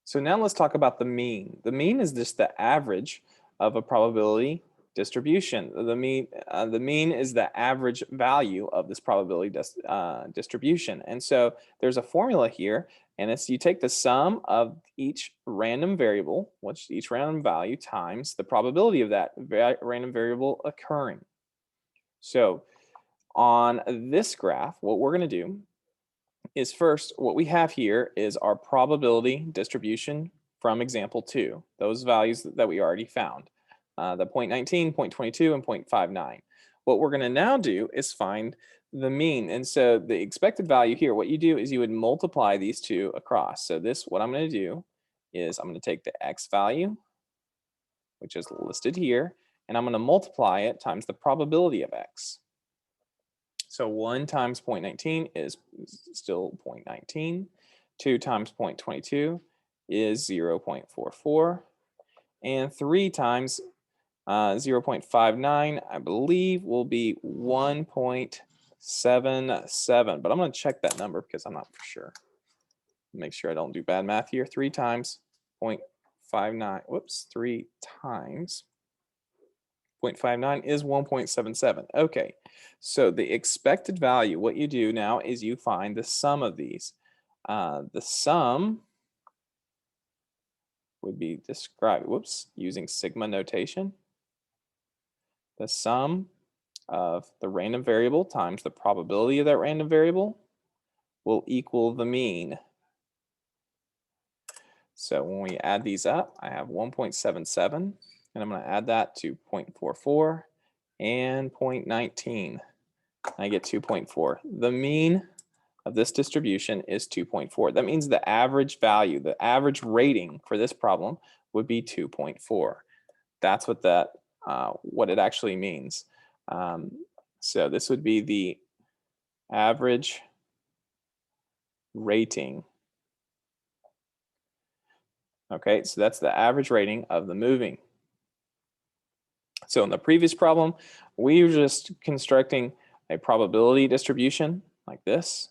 So now let's talk about the mean. The mean is just the average of a probability distribution. The mean is the average value of this probability distribution. And so there's a formula here, and it's you take the sum of each random variable, which each random value times the probability of that random variable occurring. So on this graph, what we're going to do is first, what we have here is our probability distribution from example 2, those values that we already found, the 0.19, 0.22, and 0.59. What we're going to now do is find the mean. And so the expected value here, what you do is you would multiply these two across. So what I'm going to do is I'm going to take the x value, which is listed here, and I'm going to multiply it times the probability of x. So 1 times 0.19 is still 0.19. 2 times 0.22 is 0.44. And 3 times 0.59, I believe, will be 1.77. But I'm going to check that number because I'm not for sure. Make sure I don't do bad math here. 3 times 0.59, whoops, 3 times 0.59 is 1.77. Okay, so the expected value, what you do now is you find the sum of these. The sum would be described, using sigma notation. The sum of the random variable times the probability of that random variable will equal the mean. So when we add these up, I have 1.77, and I'm going to add that to 0.44 and 0.19. I get 2.4. The mean of this distribution is 2.4. That means the average value, the average rating for this problem would be 2.4. That's what it actually means. So this would be the average rating. Okay, so that's the average rating of the moving. So in the previous problem, we were just constructing a probability distribution like this.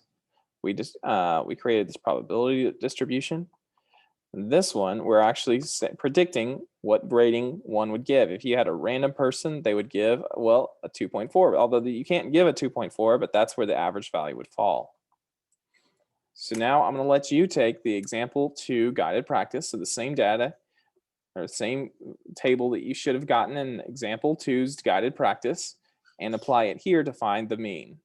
We created this probability distribution. This one, we're actually predicting what rating one would give. If you had a random person, they would give, well, a 2.4. Although you can't give a 2.4, but that's where the average value would fall. So now I'm going to let you take the example 2 guided practice, so the same data or the same table that you should have gotten in example 2's guided practice, and apply it here to find the mean.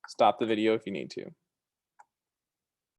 Stop the video if you need to.